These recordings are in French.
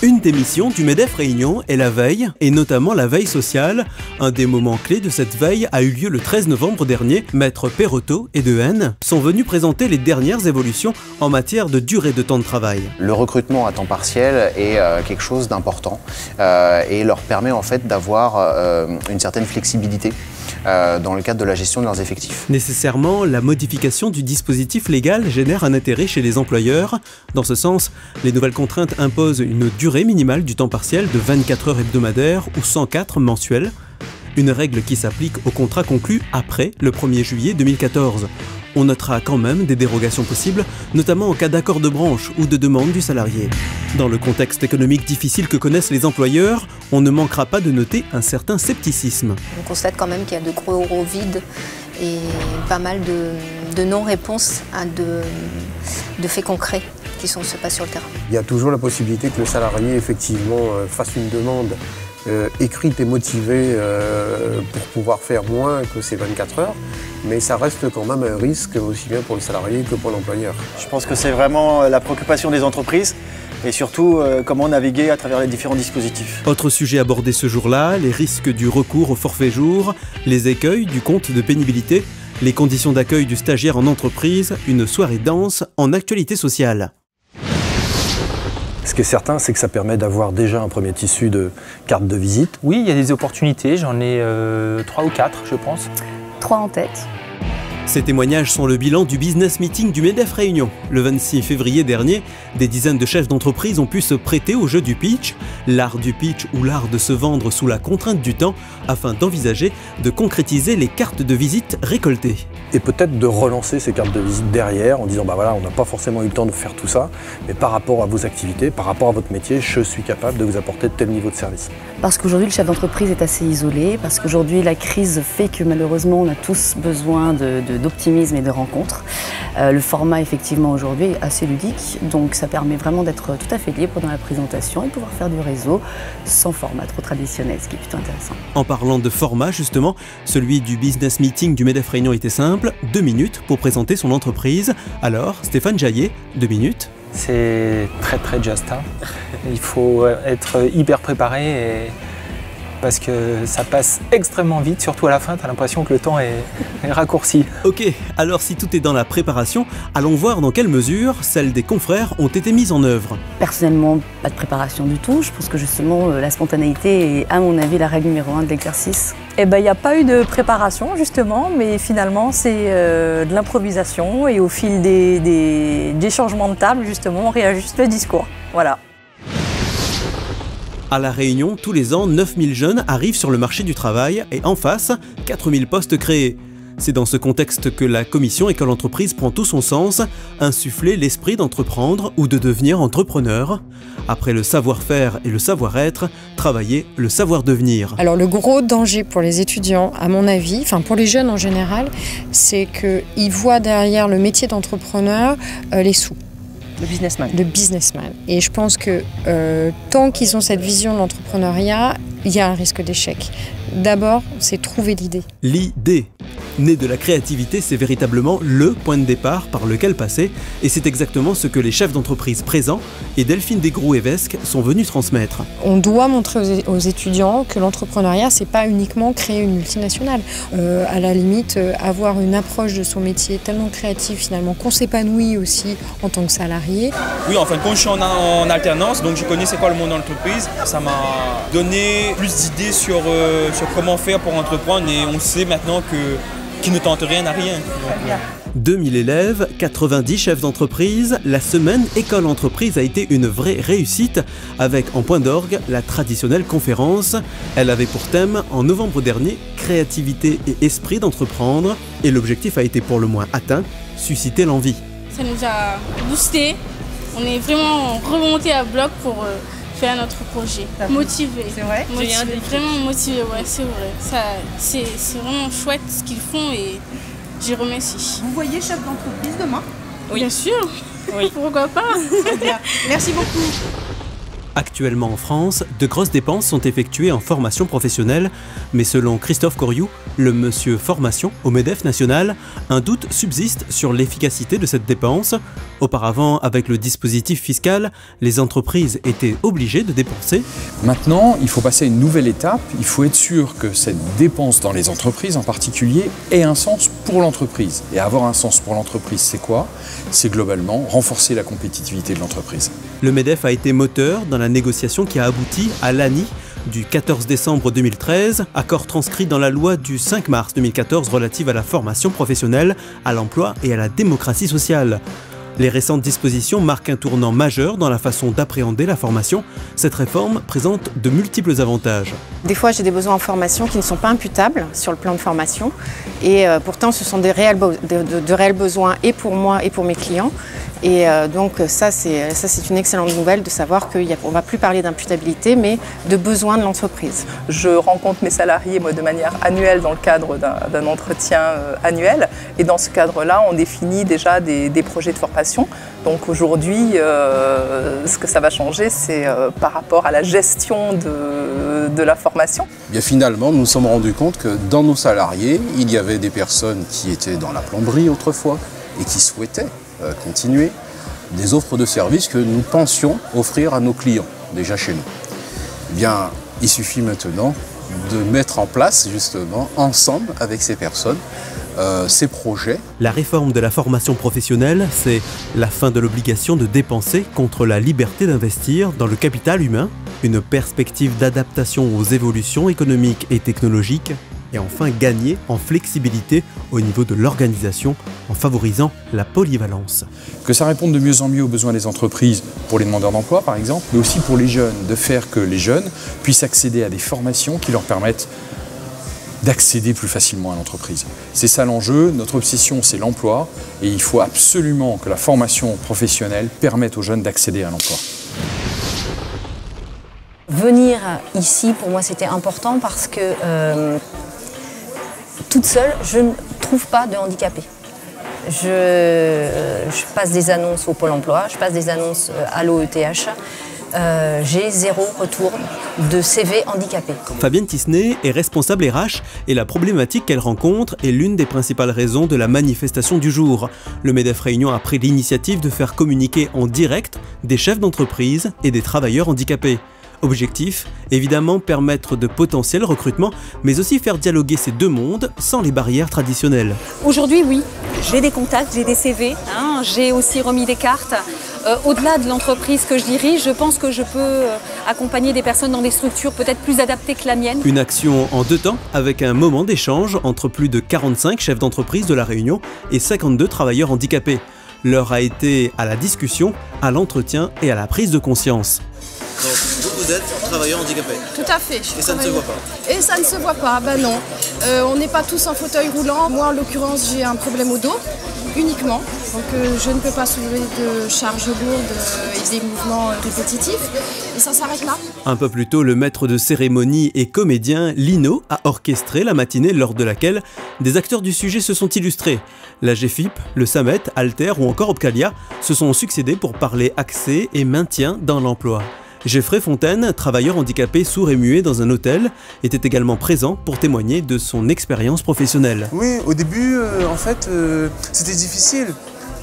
Une des missions du MEDEF Réunion est la veille, et notamment la veille sociale. Un des moments clés de cette veille a eu lieu le 13 novembre dernier. Maître Perotto et Dehaene sont venus présenter les dernières évolutions en matière de durée de temps de travail. Le recrutement à temps partiel est quelque chose d'important et leur permet en fait d'avoir une certaine flexibilité dans le cadre de la gestion de leurs effectifs. Nécessairement, la modification du dispositif légal génère un intérêt chez les employeurs. Dans ce sens, les nouvelles contraintes imposent une durée minimale du temps partiel de 24 heures hebdomadaires ou 104 mensuels. Une règle qui s'applique aux contrats conclus après le 1er juillet 2014. On notera quand même des dérogations possibles, notamment en cas d'accord de branche ou de demande du salarié. Dans le contexte économique difficile que connaissent les employeurs, on ne manquera pas de noter un certain scepticisme. On constate quand même qu'il y a de gros vides et pas mal de non-réponses à de faits concrets qui se passent sur le terrain. Il y a toujours la possibilité que le salarié effectivement fasse une demande écrite et motivée pour pouvoir faire moins que ces 24 heures, mais ça reste quand même un risque aussi bien pour le salarié que pour l'employeur. Je pense que c'est vraiment la préoccupation des entreprises et surtout comment naviguer à travers les différents dispositifs. Autre sujet abordé ce jour-là, les risques du recours au forfait jour, les écueils du compte de pénibilité, les conditions d'accueil du stagiaire en entreprise, une soirée dense en actualité sociale. Ce qui est certain, c'est que ça permet d'avoir déjà un premier tissu de carte de visite. Oui, il y a des opportunités, j'en ai 3 ou 4, je pense. 3 en tête. Ces témoignages sont le bilan du business meeting du MEDEF Réunion. Le 26 février dernier, des dizaines de chefs d'entreprise ont pu se prêter au jeu du pitch, l'art du pitch ou l'art de se vendre sous la contrainte du temps, afin d'envisager de concrétiser les cartes de visite récoltées. Et peut-être de relancer ces cartes de visite derrière en disant bah voilà, on n'a pas forcément eu le temps de faire tout ça, mais par rapport à vos activités, par rapport à votre métier, je suis capable de vous apporter tel niveau de service. Parce qu'aujourd'hui, le chef d'entreprise est assez isolé, parce qu'aujourd'hui, la crise fait que malheureusement, on a tous besoin d'optimisme et de rencontres. Le format, effectivement, aujourd'hui est assez ludique, donc ça permet vraiment d'être tout à fait libre dans la présentation et de pouvoir faire du réseau sans format trop traditionnel, ce qui est plutôt intéressant. En parlant de format, justement, celui du business meeting du MEDEF Réunion était simple, 2 minutes pour présenter son entreprise. Alors, Stéphane Jaillet, 2 minutes. C'est très just. Il faut être hyper préparé parce que ça passe extrêmement vite, surtout à la fin, tu as l'impression que le temps est raccourci. Ok, alors si tout est dans la préparation, allons voir dans quelle mesure celles des confrères ont été mises en œuvre. Personnellement, pas de préparation du tout. Je pense que justement, la spontanéité est, à mon avis, la règle numéro 1 de l'exercice. Eh ben, il n'y a pas eu de préparation, justement, mais finalement, c'est de l'improvisation et au fil des changements de table, justement, on réajuste le discours. Voilà. À La Réunion, tous les ans, 9000 jeunes arrivent sur le marché du travail et en face, 4000 postes créés. C'est dans ce contexte que la commission École-Entreprise prend tout son sens, insuffler l'esprit d'entreprendre ou de devenir entrepreneur. Après le savoir-faire et le savoir-être, travailler le savoir-devenir. Alors le gros danger pour les étudiants, à mon avis, enfin pour les jeunes en général, c'est qu'ils voient derrière le métier d'entrepreneur les sous. Le businessman. Le businessman. Et je pense que tant qu'ils ont cette vision de l'entrepreneuriat, il y a un risque d'échec. D'abord, c'est trouver l'idée. L'idée. Né de la créativité, c'est véritablement le point de départ par lequel passer, et c'est exactement ce que les chefs d'entreprise présents et Delphine Desgroux-Evesque sont venus transmettre. On doit montrer aux étudiants que l'entrepreneuriat, c'est pas uniquement créer une multinationale. À la limite, avoir une approche de son métier tellement créative finalement qu'on s'épanouit aussi en tant que salarié. Oui, en fin de compte, je suis en alternance, donc je connais c'est quoi le monde d'entreprise. Ça m'a donné plus d'idées sur comment faire pour entreprendre, et on sait maintenant que qui ne tente rien n'a rien. 2000 élèves, 90 chefs d'entreprise, la semaine École-Entreprise a été une vraie réussite avec en point d'orgue la traditionnelle conférence. Elle avait pour thème, en novembre dernier, créativité et esprit d'entreprendre, et l'objectif a été pour le moins atteint, susciter l'envie. Ça nous a boosté, on est vraiment remonté à bloc pour faire notre projet. Motivé. C'est vrai? Vraiment motivé, ouais, c'est vrai. C'est vraiment chouette ce qu'ils font et j'y remercie. Vous voyez chef d'entreprise demain? Oui. Bien sûr. Oui. Pourquoi pas? Très bien. Merci beaucoup. Actuellement en France, de grosses dépenses sont effectuées en formation professionnelle, mais selon Christophe Coriou, le monsieur formation au MEDEF national, un doute subsiste sur l'efficacité de cette dépense. Auparavant, avec le dispositif fiscal, les entreprises étaient obligées de dépenser. Maintenant, il faut passer à une nouvelle étape. Il faut être sûr que cette dépense dans les entreprises en particulier ait un sens pour l'entreprise. Et avoir un sens pour l'entreprise, c'est quoi? C'est globalement renforcer la compétitivité de l'entreprise. Le MEDEF a été moteur dans la négociation qui a abouti à l'ANI du 14 décembre 2013, accord transcrit dans la loi du 5 mars 2014 relative à la formation professionnelle, à l'emploi et à la démocratie sociale. Les récentes dispositions marquent un tournant majeur dans la façon d'appréhender la formation. Cette réforme présente de multiples avantages. Des fois, j'ai des besoins en formation qui ne sont pas imputables sur le plan de formation. Et pourtant, ce sont de réels besoins et pour moi et pour mes clients. Et donc ça, c'est une excellente nouvelle de savoir qu'on ne va plus parler d'imputabilité, mais de besoins de l'entreprise. Je rencontre mes salariés de manière annuelle dans le cadre d'un entretien annuel. Et dans ce cadre-là, on définit déjà des projets de formation. Donc aujourd'hui, ce que ça va changer, c'est par rapport à la gestion de la formation. Bien, finalement, nous nous sommes rendus compte que dans nos salariés, il y avait des personnes qui étaient dans la plomberie autrefois et qui souhaitaient continuer des offres de services que nous pensions offrir à nos clients, déjà chez nous. Eh bien, il suffit maintenant de mettre en place, justement, ensemble avec ces personnes, ces projets. La réforme de la formation professionnelle, c'est la fin de l'obligation de dépenser contre la liberté d'investir dans le capital humain, une perspective d'adaptation aux évolutions économiques et technologiques, et enfin gagner en flexibilité au niveau de l'organisation en favorisant la polyvalence. Que ça réponde de mieux en mieux aux besoins des entreprises pour les demandeurs d'emploi par exemple, mais aussi pour les jeunes, de faire que les jeunes puissent accéder à des formations qui leur permettent d'accéder plus facilement à l'entreprise. C'est ça l'enjeu, notre obsession c'est l'emploi et il faut absolument que la formation professionnelle permette aux jeunes d'accéder à l'emploi. Venir ici, pour moi, c'était important parce que toute seule, je ne trouve pas de handicapés. Je passe des annonces au Pôle emploi, je passe des annonces à l'OETH. J'ai 0 retour de CV handicapé. Fabienne Tisney est responsable RH et la problématique qu'elle rencontre est l'une des principales raisons de la manifestation du jour. Le MEDEF Réunion a pris l'initiative de faire communiquer en direct des chefs d'entreprise et des travailleurs handicapés. Objectif, évidemment permettre de potentiels recrutements, mais aussi faire dialoguer ces deux mondes sans les barrières traditionnelles. Aujourd'hui, oui, j'ai des contacts, j'ai des CV, j'ai aussi remis des cartes. Au-delà de l'entreprise que je dirige, je pense que je peux accompagner des personnes dans des structures peut-être plus adaptées que la mienne. Une action en 2 temps, avec un moment d'échange entre plus de 45 chefs d'entreprise de la Réunion et 52 travailleurs handicapés. L'heure a été à la discussion, à l'entretien et à la prise de conscience. Donc vous êtes travailleur handicapé? Tout à fait. Et ça ne se voit pas? Et ça ne se voit pas, ben non. On n'est pas tous en fauteuil roulant. Moi en l'occurrence j'ai un problème au dos, uniquement. Donc je ne peux pas soulever de charges lourdes et des mouvements répétitifs. Et ça s'arrête là. Un peu plus tôt, le maître de cérémonie et comédien Lino a orchestré la matinée lors de laquelle des acteurs du sujet se sont illustrés. La GFIP, le SAMET, Alter ou encore Opcalia se sont succédés pour parler accès et maintien dans l'emploi. Geoffrey Fontaine, travailleur handicapé sourd et muet dans un hôtel, était également présent pour témoigner de son expérience professionnelle. Oui, au début, en fait, c'était difficile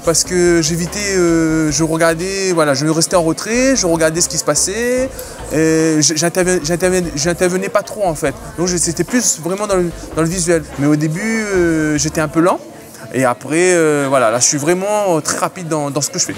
parce que j'évitais, je regardais, voilà, je restais en retrait, je regardais ce qui se passait, j'intervenais pas trop en fait. Donc c'était plus vraiment dans le visuel. Mais au début, j'étais un peu lent et après, voilà, là, je suis vraiment très rapide dans ce que je fais.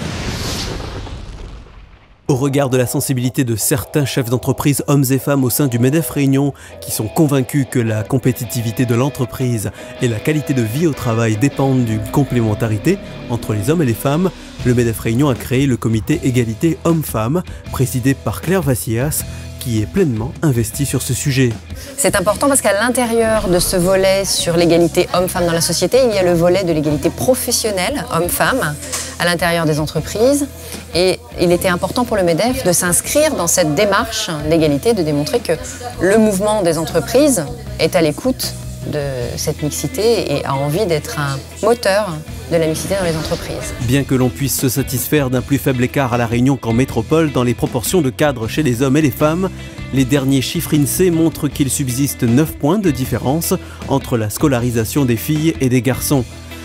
Au regard de la sensibilité de certains chefs d'entreprise, hommes et femmes au sein du MEDEF Réunion, qui sont convaincus que la compétitivité de l'entreprise et la qualité de vie au travail dépendent d'une complémentarité entre les hommes et les femmes, le MEDEF Réunion a créé le comité égalité hommes-femmes, présidé par Claire Vassillas, qui est pleinement investi sur ce sujet. C'est important parce qu'à l'intérieur de ce volet sur l'égalité homme-femme dans la société, il y a le volet de l'égalité professionnelle homme-femme à l'intérieur des entreprises. Et il était important pour le MEDEF de s'inscrire dans cette démarche d'égalité, de démontrer que le mouvement des entreprises est à l'écoute de cette mixité et a envie d'être un moteur de la mixité dans les entreprises. Bien que l'on puisse se satisfaire d'un plus faible écart à La Réunion qu'en métropole dans les proportions de cadres chez les hommes et les femmes, les derniers chiffres INSEE montrent qu'il subsiste 9 points de différence entre la scolarisation des filles et des garçons.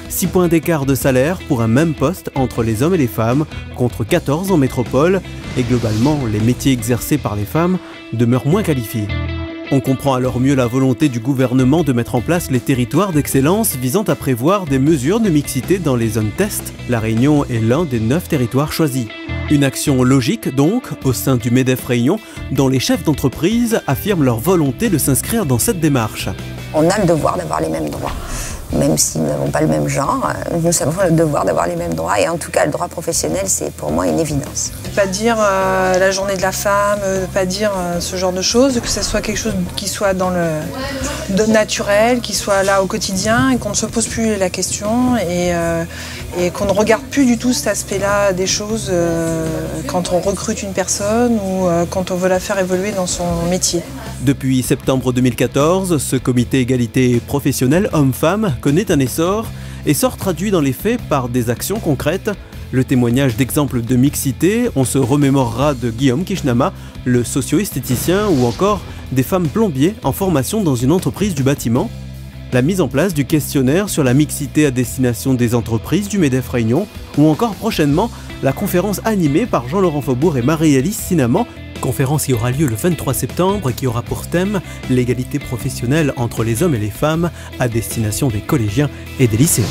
6 points d'écart de salaire pour un même poste entre les hommes et les femmes, contre 14 en métropole, et globalement, les métiers exercés par les femmes demeurent moins qualifiés. On comprend alors mieux la volonté du gouvernement de mettre en place les territoires d'excellence visant à prévoir des mesures de mixité dans les zones test. La Réunion est l'un des 9 territoires choisis. Une action logique donc au sein du MEDEF Réunion, dont les chefs d'entreprise affirment leur volonté de s'inscrire dans cette démarche. On a le devoir d'avoir les mêmes droits. Même si nous n'avons pas le même genre, nous avons le devoir d'avoir les mêmes droits. Et en tout cas, le droit professionnel, c'est pour moi une évidence. De ne pas dire la journée de la femme, de ne pas dire ce genre de choses, que ce soit quelque chose qui soit dans le naturel, qui soit là au quotidien et qu'on ne se pose plus la question et qu'on ne regarde plus du tout cet aspect-là des choses quand on recrute une personne ou quand on veut la faire évoluer dans son métier. Depuis septembre 2014, ce comité égalité professionnelle hommes-femmes connaît un essor traduit dans les faits par des actions concrètes. Le témoignage d'exemples de mixité, on se remémorera de Guillaume Kishnama, le socio-esthéticien, ou encore des femmes plombiers en formation dans une entreprise du bâtiment. La mise en place du questionnaire sur la mixité à destination des entreprises du MEDEF Réunion, ou encore prochainement la conférence animée par Jean-Laurent Faubourg et Marie-Alice Sinaman, conférence qui aura lieu le 23 septembre et qui aura pour thème l'égalité professionnelle entre les hommes et les femmes à destination des collégiens et des lycéens.